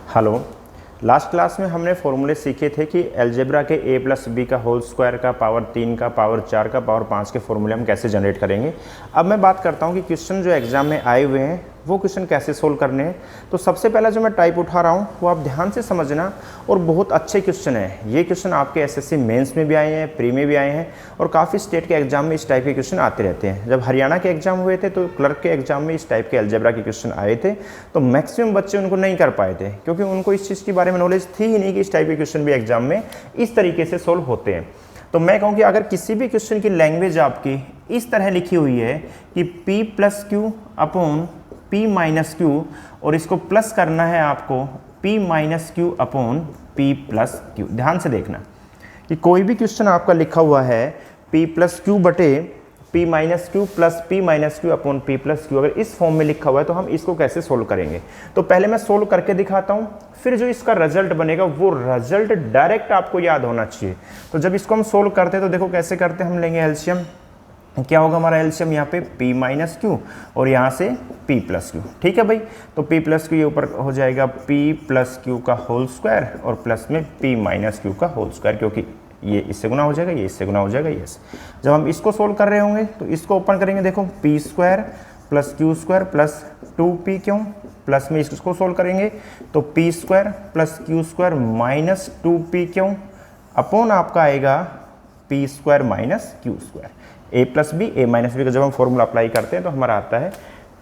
Hello. Last class में हमने फॉर्मूले सीखे थे कि अलजेब्रा के a प्लस बी का होल स्क्वायर का पावर 3 का पावर 4 का पावर 5 के फॉर्मूले हम कैसे जनरेट करेंगे। अब मैं बात करता हूं कि क्वेश्चन जो एग्जाम में आए हुए हैं वो क्वेश्चन कैसे सोल्व करने हैं। तो सबसे पहला जो मैं टाइप उठा रहा हूं वो आप ध्यान से समझना, और बहुत अच्छे क्वेश्चन है ये। क्वेश्चन आपके एसएससी मेंस में भी आए हैं, प्री में भी आए हैं, और काफ़ी स्टेट के एग्जाम में इस टाइप के क्वेश्चन आते रहते हैं। जब हरियाणा के एग्जाम हुए थे तो क्लर्क के एग्जाम में इस टाइप के अलजेब्रा के क्वेश्चन आए थे, तो मैक्सिमम बच्चे उनको नहीं कर पाए थे क्योंकि उनको इस चीज़ के बारे में नॉलेज थी ही नहीं कि इस टाइप के क्वेश्चन भी एग्जाम में इस तरीके से सोल्व होते हैं। तो मैं कहूँ कि अगर किसी भी क्वेश्चन की लैंग्वेज आपकी इस तरह लिखी हुई है कि p plus Q upon p minus Q, और इसको प्लस करना है आपको p minus Q upon p plus Q. ध्यान से देखना कि कोई भी क्वेश्चन आपका लिखा हुआ है p प्लस क्यू बटे p minus Q plus p minus Q upon p plus Q, अगर इस फॉर्म में लिखा हुआ है तो हम इसको कैसे सोल्व करेंगे। तो पहले मैं सोल्व करके दिखाता हूँ, फिर जो इसका रिजल्ट बनेगा वो रिजल्ट डायरेक्ट आपको याद होना चाहिए। तो जब इसको हम सोल्व करते हैं तो देखो कैसे करते हैं। हम लेंगे एलसीएम, क्या होगा हमारा एलसीएम यहाँ पे p माइनस क्यू और यहाँ से p प्लस क्यू। ठीक है भाई, तो p प्लस क्यू ये ऊपर हो जाएगा p प्लस क्यू का होल स्क्वायर और प्लस में p माइनस क्यू का होल स्क्वायर, क्योंकि ये इससे गुना हो जाएगा, ये इससे गुना हो जाएगा, ये जब हम इसको सोल्व कर रहे होंगे तो इसको ओपन करेंगे। देखो p square plus Q square plus 2p, Q plus में इसको सोल्व करेंगे तो p square plus Q square minus 2p, Q upon आपका आएगा p square minus Q square. a plus B, a minus B का जब हम फॉर्मूला अप्लाई करते हैं तो हमारा आता है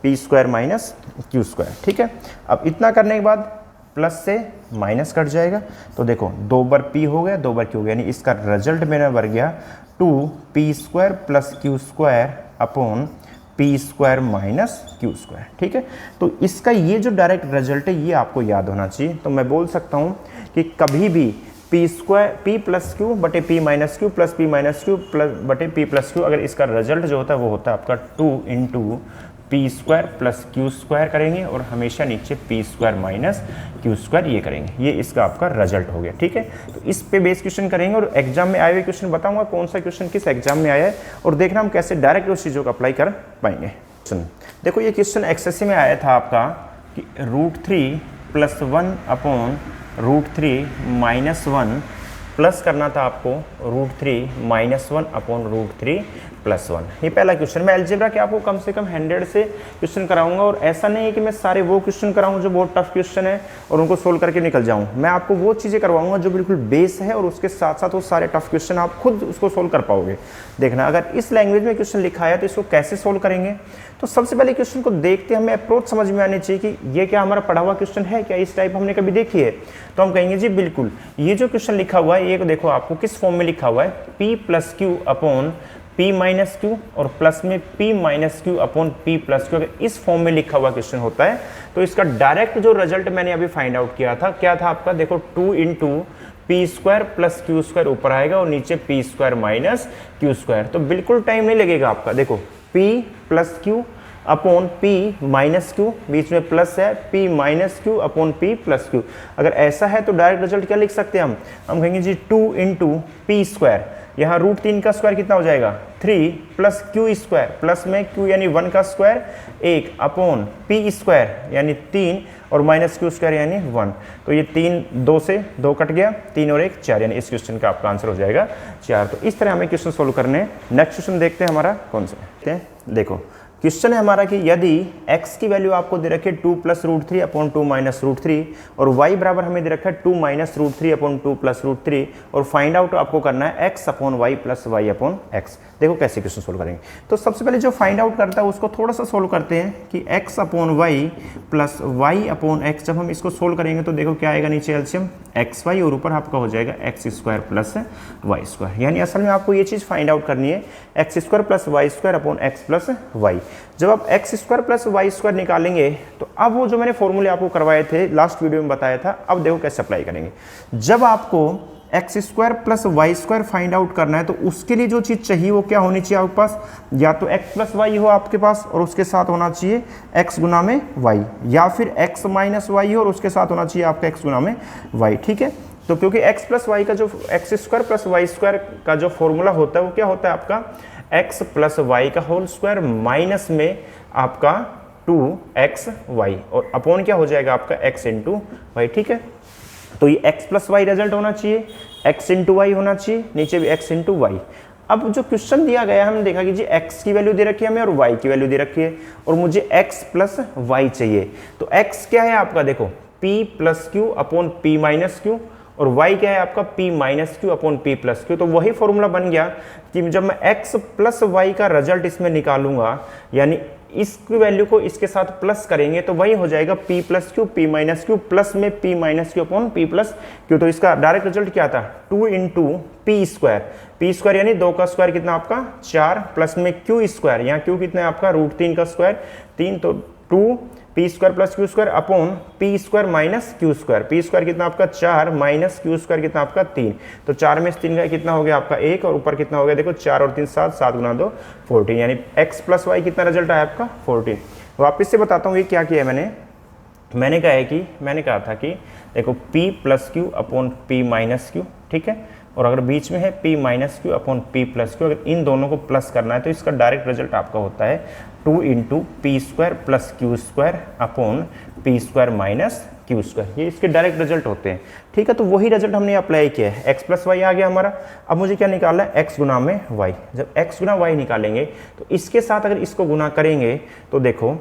p square minus Q square. ठीक है, अब इतना करने के बाद प्लस से माइनस कट जाएगा, तो देखो 2 बार p हो गया, 2 बार q हो गया, यानी इसका रिजल्ट मेरा बन गया 2p square plus Q square upon p square minus Q square. ठीक है, तो इसका ये जो डायरेक्ट रिजल्ट है ये आपको याद होना चाहिए। तो मैं बोल सकता हूँ कि कभी भी p square p plus Q बटे p minus Q plus p minus Q plus बटे p प्लस क्यू, अगर इसका रिजल्ट जो होता है वो होता है आपका 2 into p square plus Q square करेंगे, और हमेशा नीचे p square minus Q square ये करेंगे। ये इसका आपका रिजल्ट हो गया। ठीक है, तो इस पे बेस क्वेश्चन करेंगे और एग्जाम में आए हुए क्वेश्चन बताऊंगा कौन सा क्वेश्चन किस एग्जाम में आया है, और देखना हम कैसे डायरेक्ट उस चीज़ों को अप्लाई कर पाएंगे। देखो ये क्वेश्चन एक्सएससी में आया था आपका कि √3 प्लस 1 अपॉन √3 माइनस 1 प्लस करना था आपको √3 माइनस 1 अपॉन √3 प्लस 1। ये पहला क्वेश्चन। मैं अलजेब्रा के आपको कम से कम 100 से क्वेश्चन कराऊंगा, और ऐसा नहीं है कि मैं सारे वो क्वेश्चन कराऊं जो बहुत टफ क्वेश्चन है और उनको सोल्व करके निकल जाऊं। मैं आपको वो चीज़ें करवाऊंगा जो बिल्कुल बेस है, और उसके साथ साथ वो सारे टफ क्वेश्चन आप खुद उसको सोल्व कर पाओगे। देखना अगर इस लैंग्वेज में क्वेश्चन लिखा है तो इसको कैसे सोल्व करेंगे। तो सबसे पहले क्वेश्चन को देखते हमें अप्रोच समझ में आनी चाहिए कि ये क्या हमारा पढ़ा हुआ क्वेश्चन है, क्या इस टाइप हमने कभी देखी है। तो हम कहेंगे जी बिल्कुल, ये जो क्वेश्चन लिखा हुआ है ये देखो आपको किस फॉर्म में लिखा हुआ है, p plus Q upon p minus Q और प्लस में p minus Q upon p plus Q. अगर इस फॉर्म में लिखा हुआ क्वेश्चन होता है तो इसका डायरेक्ट जो रिजल्ट मैंने अभी फाइंड आउट किया था क्या था आपका, देखो 2 into p square plus Q square ऊपर आएगा और नीचे p square minus Q square. तो बिल्कुल टाइम नहीं लगेगा आपका। देखो p plus Q upon p minus Q, बीच में प्लस है, p minus Q upon p plus Q. अगर ऐसा है तो डायरेक्ट रिजल्ट क्या लिख सकते हैं हम कहेंगे जी 2 इंटू p स्क्वायर, यहाँ √3 का स्क्वायर कितना हो जाएगा 3 प्लस क्यू स्क्वायर, प्लस में q यानी 1 का स्क्वायर 1 अपॉन p स्क्वायर यानी 3 और माइनस क्यू स्क्वायर यानी 1। तो ये 3 2 से 2 कट गया, 3 और 1 4, यानी इस क्वेश्चन का आपका आंसर हो जाएगा 4। तो इस तरह हमें क्वेश्चन सोल्व करने हैं। नेक्स्ट क्वेश्चन देखते हैं हमारा कौन सा है। देखो क्वेश्चन है हमारा कि यदि x की वैल्यू आपको दे रखी है 2 प्लस √3 अपॉन 2 माइनस √3, और y बराबर हमें दे रखा है 2 माइनस √3 अपॉन 2 प्लस √3, और फाइंड आउट आपको करना है x upon y plus y upon x। देखो कैसे क्वेश्चन सोल्व करेंगे। तो सबसे पहले जो फाइंड आउट करता है उसको थोड़ा सा सोल्व करते हैं कि x upon y plus y upon x। जब हम इसको सोल्व करेंगे तो देखो क्या आएगा, नीचे एलसीएम xy और ऊपर आपका हो जाएगा x square plus y square. यानी असल में आपको ये चीज़ फाइंड आउट करनी है, x square plus y square upon x plus y। जब आप x square plus y square निकालेंगे तो अब वो जो मैंने फॉर्मूले आपको करवाए थे लास्ट वीडियो में बताया था, अब देखो कैसे अप्लाई करेंगे। जब आपको X square plus Y square find out करना है तो उसके लिए जो चीज़ चाहिए वो क्या होनी चाहिए आपके पास, या तो x प्लस वाई हो आपके पास और उसके साथ होना चाहिए x गुना में y, या फिर x माइनस वाई हो और उसके साथ होना चाहिए आपका x गुना में y। ठीक है, तो क्योंकि x प्लस वाई का जो X square plus Y square का जो फॉर्मूला होता है वो क्या होता है आपका x प्लस वाई का होल स्क्वायर माइनस में आपका 2xy और अपॉन क्या हो जाएगा आपका x इंटू वाई। ठीक है, तो ये x प्लस वाई रिजल्ट होना चाहिए, x इंटू वाई होना चाहिए, नीचे भी x इंटू वाई। अब जो क्वेश्चन दिया गया है हमने देखा कि जी x की वैल्यू दे रखी है हमें और y की वैल्यू दे रखी है और मुझे x प्लस वाई चाहिए। तो x क्या है आपका, देखो p plus Q upon p minus Q और y क्या है आपका p minus Q upon p plus Q. तो वही फॉर्मूला बन गया कि जब मैं x प्लस वाई का रिजल्ट इसमें निकालूंगा, यानी इसकी वैल्यू को इसके साथ प्लस करेंगे तो वही हो जाएगा p plus Q p minus Q plus में p minus Q upon p plus Q. तो इसका डायरेक्ट रिजल्ट क्या था, 2 इंटू पी स्क्वायर यानी 2 का स्क्वायर कितना आपका 4 प्लस में क्यू स्क्वायर, यहाँ क्यू कितना है आपका √3 का स्क्वायर 3, तो 2 P square plus Q square upon P square minus Q square. P square कितना आपका 4 माइनस क्यू स्क्वायर कितना आपका 3, तो 4 में से 3 का कितना हो गया आपका 1 और ऊपर कितना हो गया देखो 4 और 3 7, 7 गुना 2 14, यानी x प्लस वाई कितना रिजल्ट आया आपका 14। वापस से बताता हूँ ये क्या किया है मैंने कहा था कि देखो p plus Q upon p minus Q, ठीक है, और अगर बीच में है p minus Q upon p plus Q, अगर इन दोनों को प्लस करना है तो इसका डायरेक्ट रिजल्ट आपका होता है 2 into P square plus Q square upon P square minus Q square, ये इसके डायरेक्ट रिजल्ट होते हैं। ठीक है, तो वही रिजल्ट हमने अप्लाई किया है, x प्लस वाई आ गया हमारा। अब मुझे क्या निकालना है, x गुना में y। जब x गुना वाई निकालेंगे तो इसके साथ अगर इसको गुना करेंगे तो देखो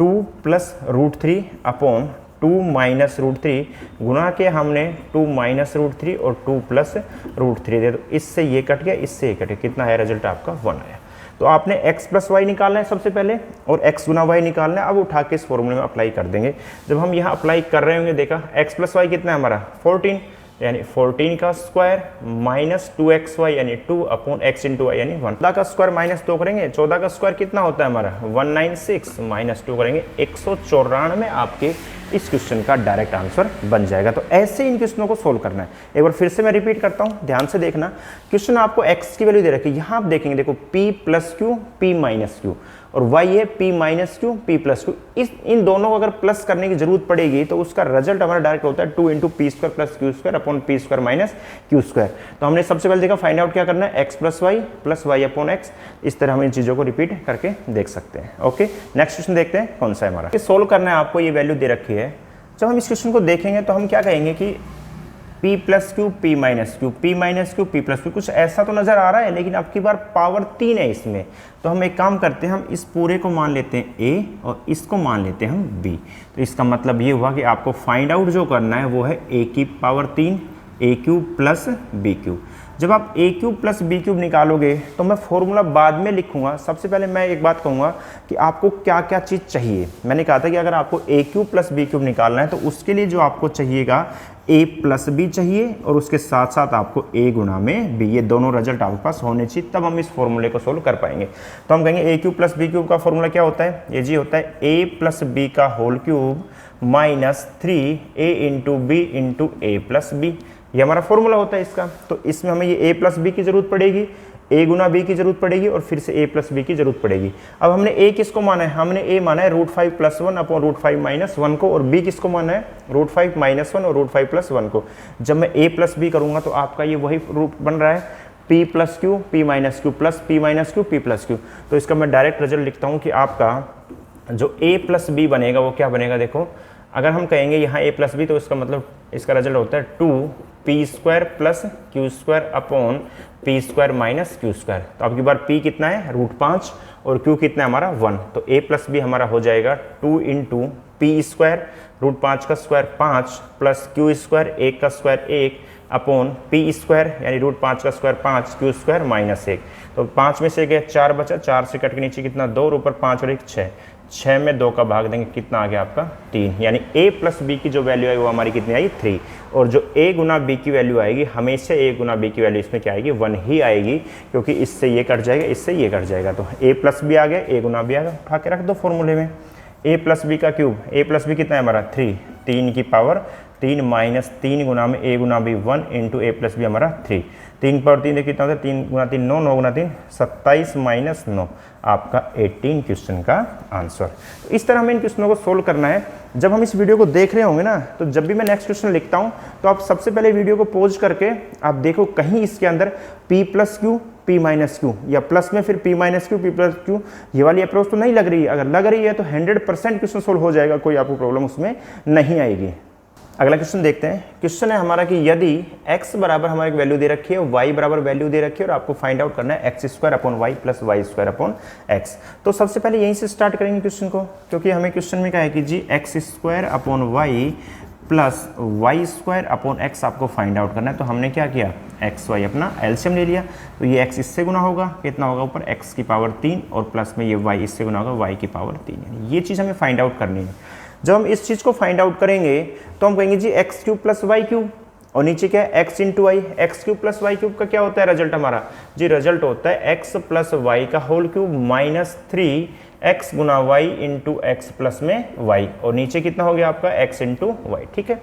2 प्लस √3 अपॉन 2 माइनस √3 गुना के हमने 2 माइनस √3 और 2 प्लस √3 दे, तो इससे ये कट गया, इससे ये कट गया, कितना है रिजल्ट आपका 1 आया। तो आपने x प्लस वाई निकालना है सबसे पहले और x गुना वाई निकालना है। अब उठा के इस फॉर्मूले में अप्लाई कर देंगे। जब हम यहाँ अप्लाई कर रहे होंगे, देखा x प्लस वाई कितना है हमारा 14, यानी 14 का स्क्वायर माइनस 2xy यानी 2 अपॉन x इंटू वाई यानी 1। 14 का स्क्वायर माइनस 2 करेंगे, 14 का स्क्वायर कितना होता है हमारा 196 माइनस 2 करेंगे 194 आपके इस क्वेश्चन का डायरेक्ट आंसर बन जाएगा। तो ऐसे इन क्वेश्चनों को सोल्व करना है। एक बार फिर से मैं रिपीट करता हूँ, ध्यान से देखना। क्वेश्चन आपको x की वैल्यू दे रखी है, यहाँ आप देखेंगे देखो p plus Q p minus Q और y है p minus Q p plus Q. इन दोनों को अगर प्लस करने की जरूरत पड़ेगी तो उसका रिजल्ट हमारा डायरेक्ट होता है 2 into P square plus Q square upon P square minus Q square. तो हमने सबसे पहले देखा फाइंड आउट क्या करना है, x plus Y upon X. इस तरह हम इन चीज़ों को रिपीट करके देख सकते हैं। ओके, नेक्स्ट क्वेश्चन देखते हैं कौन सा है हमारा। सोल्व करना है आपको, ये वैल्यू दे रखी है। जब हम इस क्वेश्चन को देखेंगे तो हम क्या कहेंगे कि p plus Q p minus Q p minus Q p plus Q, कुछ ऐसा तो नज़र आ रहा है, लेकिन अब की बार पावर 3 है इसमें। तो हम एक काम करते हैं, हम इस पूरे को मान लेते हैं a और इसको मान लेते हैं हम b। तो इसका मतलब ये हुआ कि आपको फाइंड आउट जो करना है वो है a की power 3 a cube plus b cube. जब आप a cube plus b cube निकालोगे तो मैं फॉर्मूला बाद में लिखूंगा। सबसे पहले मैं एक बात कहूँगा कि आपको क्या क्या चीज़ चाहिए। मैंने कहा था कि अगर आपको a cube plus b cube निकालना है तो उसके लिए जो आपको चाहिएगा a प्लस b चाहिए और उसके साथ साथ आपको a गुना में b, ये दोनों रिजल्ट आपके पास होने चाहिए, तब हम इस फॉर्मूले को सोल्व कर पाएंगे। तो हम कहेंगे a cube plus b cube का फॉर्मूला क्या होता है, ये जी होता है a प्लस b का whole cube minus 3a into b into a plus b, ये हमारा फॉर्मूला होता है इसका। तो इसमें हमें ये a प्लस बी की जरूरत पड़ेगी, a गुना b की जरूरत पड़ेगी और फिर से a प्लस b की जरूरत पड़ेगी। अब हमने a किसको माना है, हमने a माना है √5 प्लस 1 अपॉन √5 माइनस 1 को, और b किसको माना है √5 माइनस 1 और √5 प्लस 1 को। जब मैं a प्लस b करूँगा तो आपका ये वही रूप बन रहा है p plus Q p minus Q plus p minus Q p plus Q. तो इसका मैं डायरेक्ट रिजल्ट लिखता हूँ कि आपका जो a प्लस b बनेगा वो क्या बनेगा, देखो अगर हम कहेंगे यहाँ a प्लस बी तो इसका मतलब इसका रिजल्ट होता है 2 P square plus Q square upon P square minus Q square. तो अब की बार p कितना है √5 और q कितना है हमारा 1, तो a प्लस बी हमारा हो जाएगा 2 इंटू पी स्क्वायर √5 का स्क्वायर 5 प्लस क्यू स्क्वायर 1 का स्क्वायर 1 अपॉन पी स्क्वायर यानी √5 का स्क्वायर 5 क्यू स्क्वायर माइनस 1। तो 5 में से गया 4 बचा, 4 से कट के नीचे कितना 2 और ऊपर 5 और 1 6, 6 में 2 का भाग देंगे कितना आ गया आपका 3, यानी a प्लस बी की जो वैल्यू आई वो हमारी कितनी आई 3। और जो a गुना b की वैल्यू आएगी, हमेशा a गुना b की वैल्यू इसमें क्या आएगी 1 ही आएगी, क्योंकि इससे ये कट जाएगा, इससे ये कट जाएगा। तो a प्लस बी आ गया, a गुना b आ गया, उठा के रख दो फॉर्मूले में। a प्लस बी का क्यूब, a प्लस बी कितना है हमारा 3, 3 की पावर 3 माइनस 3 गुना में a गुना b 1 into a plus B हमारा 3, 3 पर 3 देखिए कितना होता है 3 गुना 3 9, 9 गुना 3 27 माइनस 9 आपका 18 क्वेश्चन का आंसर। तो इस तरह हमें इन क्वेश्चनों को सोल्व करना है। जब हम इस वीडियो को देख रहे होंगे ना, तो जब भी मैं नेक्स्ट क्वेश्चन लिखता हूँ तो आप सबसे पहले वीडियो को पॉज करके आप देखो कहीं इसके अंदर p plus Q p minus Q, या प्लस में फिर p minus Q, p plus Q, ये वाली अप्रोच तो नहीं लग रही है। अगर लग रही है तो 100% क्वेश्चन सोल्व हो जाएगा, कोई आपको प्रॉब्लम उसमें नहीं आएगी। अगला क्वेश्चन देखते हैं। क्वेश्चन है हमारा कि यदि x बराबर हमारे एक वैल्यू दे रखी है, y बराबर वैल्यू दे रखी है और आपको फाइंड आउट करना है x square upon Y plus Y square upon X. तो सबसे पहले यहीं से स्टार्ट करेंगे क्वेश्चन को, क्योंकि हमें क्वेश्चन में क्या है कि जी x square upon Y plus Y square upon X आपको फाइंड आउट करना है। तो हमने क्या किया, एक्स वाई अपना एलसीएम ले लिया, तो ये x इससे गुना होगा, कितना होगा ऊपर x की पावर 3 और प्लस में ये y इससे गुना होगा y की पावर 3। ये चीज़ हमें फाइंड आउट करनी है। जब हम इस चीज़ को फाइंड आउट करेंगे तो हम कहेंगे जी X cube plus Y cube, और नीचे क्या है x into Y. X cube plus Y cube का क्या होता है रिजल्ट हमारा जी, रिजल्ट होता है x प्लस वाई का होल क्यूब माइनस 3x गुना वाई इंटू एक्स प्लस में y, और नीचे कितना हो गया आपका x इंटू वाई। ठीक है,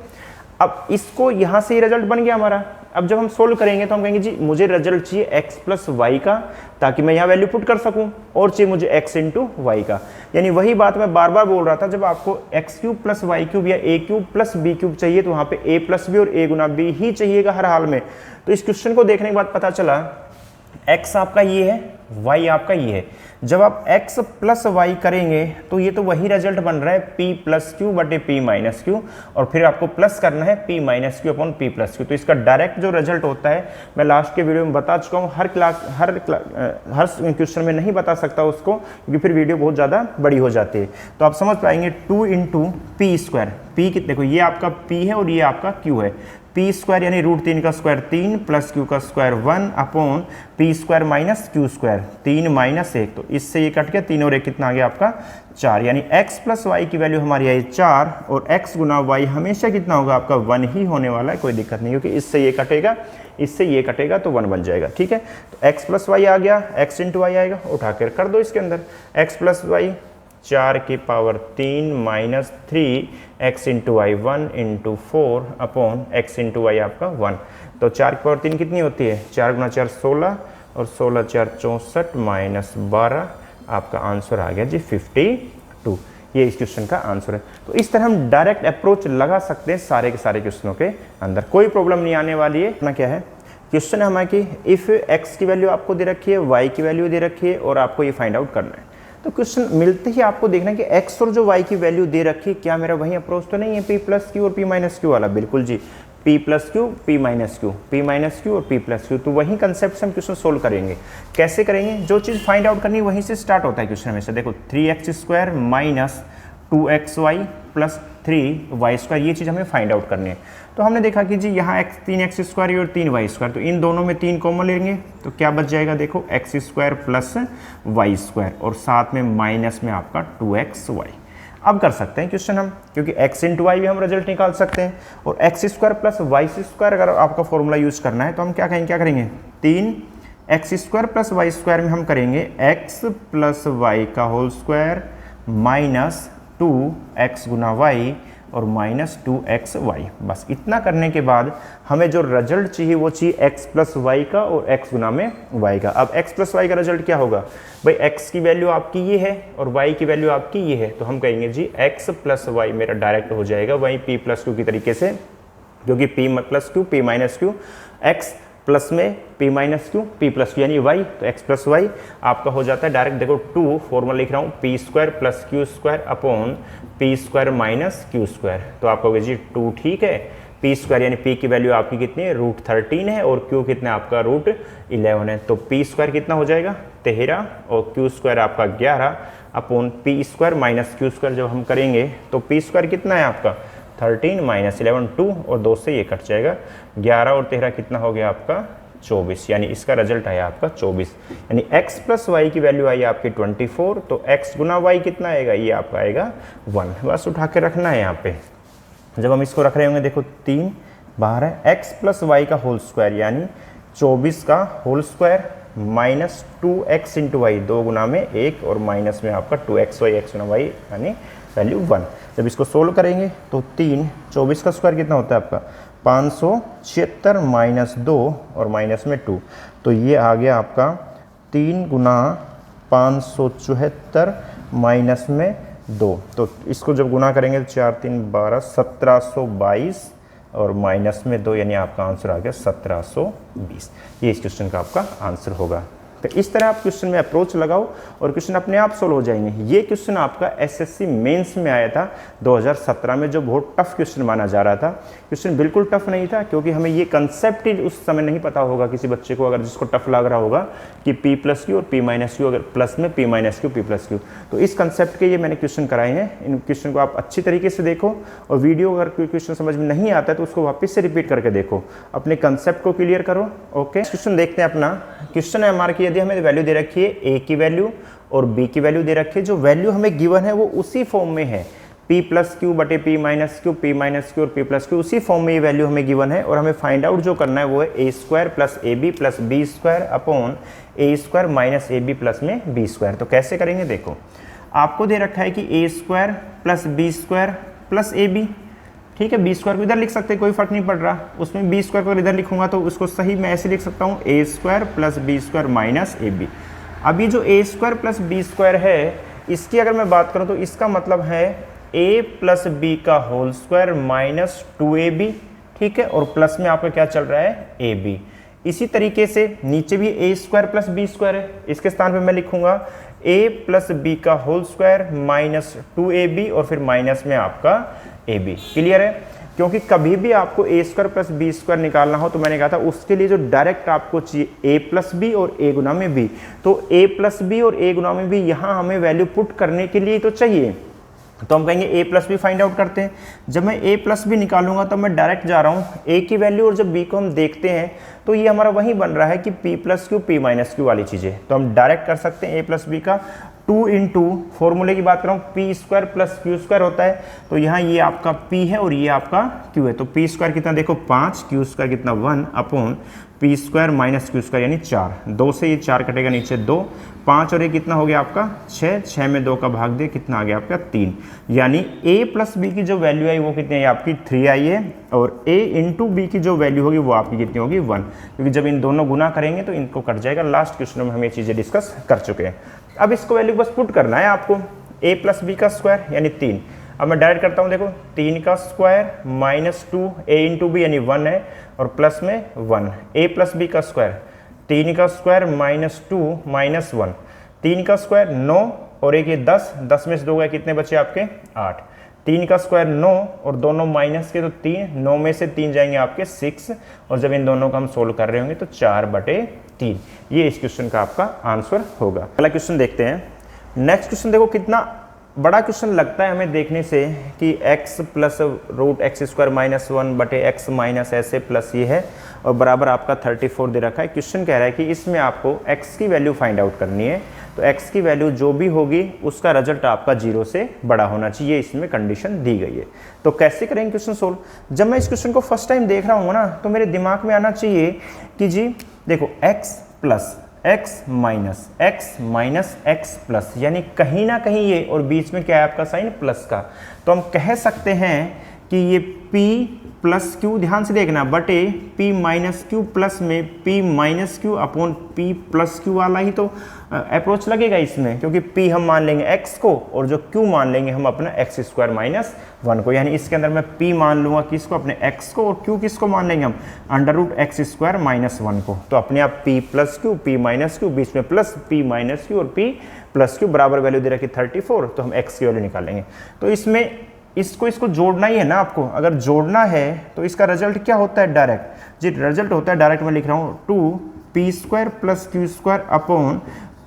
अब इसको यहाँ से ही रिजल्ट बन गया हमारा। अब जब हम सोल्व करेंगे तो हम कहेंगे जी मुझे रिजल्ट चाहिए x प्लस वाई का, ताकि मैं यहाँ वैल्यू पुट कर सकूँ, और चाहिए मुझे x इंटू वाई का। यानी वही बात मैं बार बार बोल रहा था, जब आपको X cube plus Y cube या a cube plus b cube चाहिए तो वहाँ पे a प्लस बी और a गुना b ही चाहिएगा हर हाल में। तो इस क्वेश्चन को देखने के बाद पता चला x आपका ये है, y आपका ये है। जब आप x प्लस वाई करेंगे तो ये तो वही रिजल्ट बन रहा है p प्लस क्यू बटे p माइनस क्यू, और फिर आपको प्लस करना है p minus Q upon p plus Q. तो इसका डायरेक्ट जो रिजल्ट होता है मैं लास्ट के वीडियो में बता चुका हूँ, हर क्वेश्चन में नहीं बता सकता उसको, क्योंकि फिर वीडियो बहुत ज़्यादा बड़ी हो जाती है। तो आप समझ पाएंगे 2 इंटू पी स्क्वायर, पी कितने को, ये आपका p है और ये आपका q है। पी स्क्वायर यानी रूट 3 का स्क्वायर 3 प्लस क्यू का square 1 upon P square minus Q square 3 minus 1, तो इससे ये कट गया 3 और 1 कितना आ गया आपका 4, यानी x प्लस वाई की वैल्यू हमारी आई 4, और x गुना वाई हमेशा कितना होगा आपका 1 ही होने वाला है, कोई दिक्कत नहीं, क्योंकि इससे ये कटेगा, इससे ये कटेगा तो 1 बन जाएगा। ठीक है, तो x प्लस वाई आ गया, x इंटू वाई आएगा, उठा कर दो इसके अंदर, x प्लस वाई 4 की power 3 minus 3x into Y 1 into 4 upon x into Y आपका 1। तो 4 की पावर 3 कितनी होती है, 4 गुना 4 16, और 16 4 64 माइनस 12, आपका आंसर आ गया जी 52। ये इस क्वेश्चन का आंसर है। तो इस तरह हम डायरेक्ट अप्रोच लगा सकते हैं सारे के सारे क्वेश्चनों के अंदर, कोई प्रॉब्लम नहीं आने वाली है। अपना क्या है क्वेश्चन है हमारा कि इफ़ x की वैल्यू आपको दे रखी है, y की वैल्यू दे रखी है, और आपको ये फाइंड आउट करना है। तो क्वेश्चन मिलते ही आपको देखना है कि x और जो y की वैल्यू दे रखी है, क्या मेरा वही अप्रोच तो नहीं है p प्लस क्यू और p माइनस क्यू वाला। बिल्कुल जी, p plus Q p minus Q, p minus Q और p प्लस क्यू। तो वही कंसेप्ट से हम क्वेश्चन सोल्व करेंगे। कैसे करेंगे, जो चीज़ फाइंड आउट करनी है वहीं से स्टार्ट होता है क्वेश्चन हमेशा। देखो 3x square minus 2xy plus 3y square, ये चीज़ हमें फाइंड आउट करनी है। तो हमने देखा कि जी यहाँ 3x स्क्वायर और 3y स्क्वायर, तो इन दोनों में 3 कॉमन लेंगे तो क्या बच जाएगा, देखो x square plus Y square, और साथ में माइनस में आपका 2xy। अब कर सकते हैं क्वेश्चन हम, क्योंकि x इंटू वाई भी हम रिजल्ट निकाल सकते हैं, और x square plus Y square अगर आपका फॉर्मूला यूज़ करना है तो हम क्या करेंगे 3x square plus Y square में हम करेंगे x प्लस वाई का होल स्क्वायर माइनस 2x गुना वाई और माइनस 2xy। बस इतना करने के बाद हमें जो रिजल्ट चाहिए वो चाहिए x प्लस वाई का और x गुना में y का। अब x प्लस वाई का रिजल्ट क्या होगा भाई, x की वैल्यू आपकी ये है और y की वैल्यू आपकी ये है, तो हम कहेंगे जी x प्लस वाई मेरा डायरेक्ट हो जाएगा वहीं p प्लस क्यू की तरीके से, क्योंकि p plus Q p minus Q, x plus में p minus Q p plus Q यानी y, तो x प्लस वाई आपका हो जाता है डायरेक्ट। देखो 2 फॉर्मूला लिख रहा हूँ, p square plus Q square upon p square minus Q square, तो आपका होगा जी 2। ठीक है, p स्क्वायर यानी p की वैल्यू आपकी कितनी है, रूट 13 है, और q कितना आपका रूट 11 है, तो p स्क्वायर कितना हो जाएगा 13 और q स्क्वायर आपका 11 upon p square minus Q square. जब हम करेंगे तो p स्क्वायर कितना है आपका 13 माइनस 11 2, और 2 से ये कट जाएगा, 11 और 13 कितना हो गया आपका 24, यानी इसका रिजल्ट आया आपका 24। यानी x प्लस वाई की वैल्यू आई आपकी 24, तो x गुना वाई कितना आएगा, ये आपका आएगा 1। बस उठा के रखना है यहाँ पे। जब हम इसको रख रहे होंगे देखो 3 बाहर है, x प्लस वाई का होल स्क्वायर यानी 24 का whole square minus 2x into y, 2 गुना में 1 और माइनस में आपका 2xy, x गुना वाई यानी वैल्यू 1। जब इसको सोल्व करेंगे तो 3 24 का स्क्वायर कितना होता है आपका 576 माइनस 2 और माइनस में 2, तो ये आ गया आपका 3 गुना 574 माइनस में 2। तो इसको जब गुना करेंगे तो 4 3 12 1722 और माइनस में 2 यानी आपका आंसर आ गया 1720। ये इस क्वेश्चन का आपका आंसर होगा। तो इस तरह आप क्वेश्चन में अप्रोच लगाओ और क्वेश्चन अपने आप सोल्व हो जाएंगे। ये क्वेश्चन आपका एसएससी मेंस में आया था 2017 में, जो बहुत टफ क्वेश्चन माना जा रहा था। क्वेश्चन बिल्कुल टफ नहीं था, क्योंकि हमें ये कंसेप्ट ही उस समय नहीं पता होगा किसी बच्चे को, अगर जिसको टफ लग रहा होगा कि p प्लस क्यू और p माइनस क्यू, अगर प्लस में p minus Q p plus Q. तो इस कंसेप्ट के ये मैंने क्वेश्चन कराए हैं। इन क्वेश्चन को आप अच्छी तरीके से देखो, और वीडियो अगर कोई क्वेश्चन समझ में नहीं आता है तो उसको वापस से रिपीट करके देखो, अपने कंसेप्ट को क्लियर करो। ओके, क्वेश्चन देखते हैं अपना। क्वेश्चन है हमारा कि यदि हमें वैल्यू दे रखी है a की वैल्यू और b की वैल्यू दे रखी है, जो वैल्यू हमें गिवन है वो उसी फॉर्म में है, p प्लस क्यू बटे p minus Q, p minus Q और p प्लस क्यू, उसी फॉर्म में ये वैल्यू हमें गिवन है। और हमें फाइंड आउट जो करना है वो है a square plus ab plus b square upon a square minus ab plus में b स्क्वायर। तो कैसे करेंगे, देखो आपको दे रखा है कि a square plus b square plus ab, ठीक है। बी स्क्वायर को इधर लिख सकते हैं, कोई फर्क नहीं पड़ रहा, उसमें बी स्क्वायर को इधर लिखूंगा तो उसको सही मैं ऐसे लिख सकता हूँ, A square plus B square minus A B. अब ये जो A square plus B square है, इसकी अगर मैं बात करूँ तो इसका मतलब है ए प्लस बी का होल स्क्वायर माइनस 2ab, ठीक है, और प्लस में आपका क्या चल रहा है ए बी। इसी तरीके से नीचे भी ए स्क्वायर प्लस बी स्क्वायर है, इसके स्थान पे मैं लिखूंगा a प्लस बी का होल स्क्वायर माइनस 2ab और फिर माइनस में आपका ab। क्लियर है, क्योंकि कभी भी आपको a square plus B square निकालना हो तो मैंने कहा था उसके लिए जो डायरेक्ट आपको चाहिए a प्लस बी और a गुना में b, तो a प्लस बी और a गुना में b यहाँ हमें वैल्यू पुट करने के लिए तो चाहिए, तो हम कहेंगे a plus b find out करते हैं। जब मैं a प्लस बी निकालूंगा तो मैं डायरेक्ट जा रहा हूँ a की वैल्यू, और जब b को हम देखते हैं तो ये हमारा वही बन रहा है कि p plus Q p minus Q वाली चीज़ें, तो हम डायरेक्ट कर सकते हैं a प्लस बी का 2 इंटू फॉर्मूले की बात कर रहा हूँ p square plus Q square होता है, तो यहाँ ये आपका p है और ये आपका q है, तो p स्क्वायर कितना देखो 5, q स्क्वायर कितना 1 upon p square minus Q square यानी 4, 2 से ये 4 कटेगा नीचे 2, 5 और ये कितना हो गया आपका 6, 6 में 2 का भाग दे कितना आ गया आपका 3, यानी a प्लस बी की जो वैल्यू आई वो कितनी है आपकी 3 आई है, और a इंटू बी की जो वैल्यू होगी वो आपकी कितनी होगी 1, क्योंकि जब इन दोनों गुना करेंगे तो इनको कट जाएगा। लास्ट क्वेश्चन में हम ये चीज़ें डिस्कस कर चुके हैं। अब इसको वैल्यू बस पुट करना है आपको, a प्लस बी का स्क्वायर यानी 3। अब मैं डायरेक्ट करता हूँ, देखो 3 का square minus 2 a into b यानी 1 है और प्लस में 1, a प्लस बी का स्क्वायर 3 का स्क्वायर माइनस 2 माइनस 1, 3 का स्क्वायर 9 और एक ये 10, 10 में से 2 गए कितने बचे आपके 8, 3 का स्क्वायर 9 और दोनों माइनस के तो 3, 9 में से 3 जाएंगे आपके 6, और जब इन दोनों का हम सोल्व कर रहे होंगे तो 4/3। ये इस क्वेश्चन का आपका आंसर होगा। अगला क्वेश्चन देखते हैं। नेक्स्ट क्वेश्चन देखो कितना बड़ा क्वेश्चन लगता है हमें देखने से कि x plus root x square minus 1/x minus ऐसे प्लस ये है और बराबर आपका 34 दे रखा है। क्वेश्चन कह रहा है कि इसमें आपको x की वैल्यू फाइंड आउट करनी है, तो x की वैल्यू जो भी होगी उसका रिजल्ट आपका 0 से बड़ा होना चाहिए, इसमें कंडीशन दी गई है। तो कैसे करेंगे क्वेश्चन सोल्व। जब मैं इस क्वेश्चन को फर्स्ट टाइम देख रहा हूँ ना तो मेरे दिमाग में आना चाहिए कि जी देखो x plus x minus x plus, यानी कहीं ना कहीं ये और बीच में क्या है आपका साइन प्लस का, तो हम कह सकते हैं कि ये p प्लस क्यू, ध्यान से देखना, बटे p माइनस क्यू प्लस में p minus Q upon p plus Q वाला ही तो अप्रोच लगेगा इसमें, क्योंकि p हम मान लेंगे x को और जो q मान लेंगे हम अपना x स्क्वायर माइनस 1 को, यानी इसके अंदर मैं p मान लूँगा किसको, अपने x को, और q किसको मान लेंगे हम under root x square minus 1 को। तो अपने आप p plus Q p minus Q बीच में प्लस p माइनस क्यू और p प्लस क्यू बराबर वैल्यू दे रखी 34, तो हम x की वैल्यू निकालेंगे। तो इसमें इसको जोड़ना ही है ना आपको, अगर जोड़ना है तो इसका रिजल्ट क्या होता है डायरेक्ट, जी रिजल्ट होता है डायरेक्ट मैं लिख रहा हूँ 2p square plus Q square upon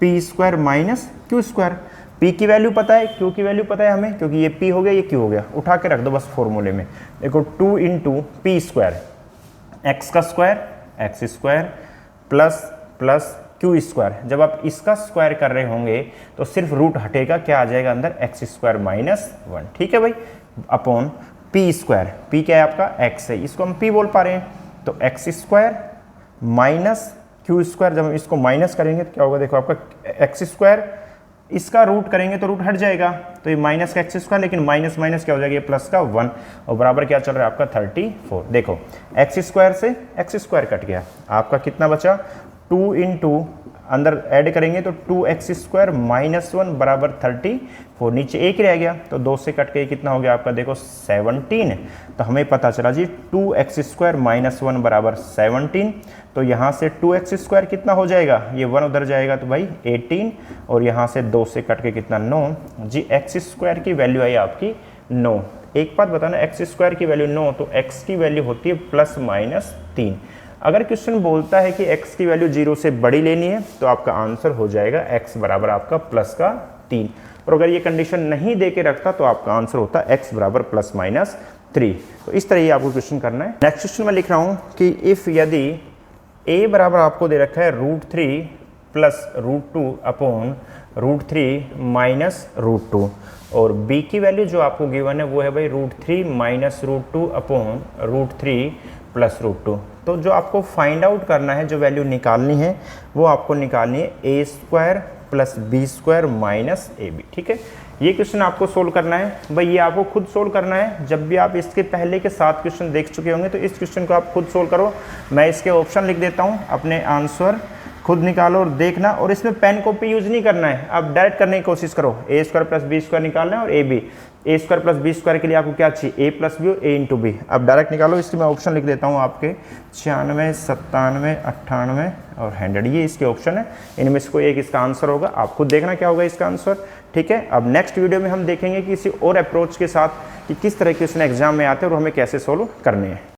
p square minus Q square. p की वैल्यू पता है, q की वैल्यू पता है हमें, क्योंकि ये p हो गया ये q हो गया, उठा के रख दो बस फॉर्मूले में। देखो 2 इंटू p स्क्वायर x का square x square plus Q square, जब आप इसका स्क्वायर कर रहे होंगे तो सिर्फ रूट हटेगा, क्या आ जाएगा अंदर एक्स स्क्वायर माइनस 1, ठीक है भाई, अपॉन पी स्क्वायर, पी क्या है आपका x है, इसको हम p बोल पा रहे हैं, तो x square minus Q square, जब हम इसको माइनस करेंगे तो क्या होगा, देखो आपका एक्स स्क्वायर, इसका रूट करेंगे तो रूट हट जाएगा, तो ये माइनस का एक्स स्क्वायर, लेकिन माइनस माइनस क्या हो जाएगा, ये प्लस का 1 और बराबर क्या चल रहा है आपका 34। देखो एक्स स्क्वायर से एक्स स्क्वायर कट गया, आपका कितना बचा 2 इंटू अंदर ऐड करेंगे तो 2x² माइनस 1 बराबर 34, नीचे एक रह गया तो 2 से कट के कितना हो गया आपका देखो 17। तो हमें पता चला जी 2x² माइनस 1 बराबर 17। तो यहाँ से 2x² कितना हो जाएगा, ये 1 उधर जाएगा तो भाई 18, और यहाँ से 2 से कट के कितना 9 जी, x² की वैल्यू आई आपकी 9। एक बात बताना, x² की वैल्यू 9 तो x की वैल्यू होती है +-3। अगर क्वेश्चन बोलता है कि x की वैल्यू 0 से बड़ी लेनी है तो आपका आंसर हो जाएगा x बराबर आपका +3, और अगर ये कंडीशन नहीं दे के रखता तो आपका आंसर होता है x बराबर +-3। तो इस तरह ये आपको क्वेश्चन करना है। नेक्स्ट क्वेश्चन मैं लिख रहा हूँ कि इफ़ यदि a बराबर आपको दे रखा है √3 + √2 अपॉन √3 माइनस √2, और b की वैल्यू जो आपको गिवन है वो है भाई √3 माइनस √2 अपॉन √3 + √2। तो जो आपको फाइंड आउट करना है, जो वैल्यू निकालनी है वो आपको निकालनी है a² + b² माइनस ab। ठीक है, ये क्वेश्चन आपको सोल्व करना है भाई, ये आपको खुद सोल्व करना है। जब भी आप इसके पहले के 7 क्वेश्चन देख चुके होंगे तो इस क्वेश्चन को आप खुद सोल्व करो। मैं इसके ऑप्शन लिख देता हूँ, अपने आंसर खुद निकालो और देखना, और इसमें पेन कॉपी यूज नहीं करना है, आप डायरेक्ट करने की कोशिश करो। a² + b² निकालना है, और ab a² + b² के लिए आपको क्या चाहिए, a + b और a × b। अब डायरेक्ट निकालो। इसलिए मैं ऑप्शन लिख देता हूँ आपके 96, 97, 98 और 100, ये इसके ऑप्शन है। इनमें से कोई एक इसका आंसर होगा, आप खुद देखना क्या होगा इसका आंसर। ठीक है, अब नेक्स्ट वीडियो में हम देखेंगे कि किसी और अप्रोच के साथ कि किस तरह के क्वेश्चन एग्जाम में आते हैं और हमें कैसे सोल्व करने हैं।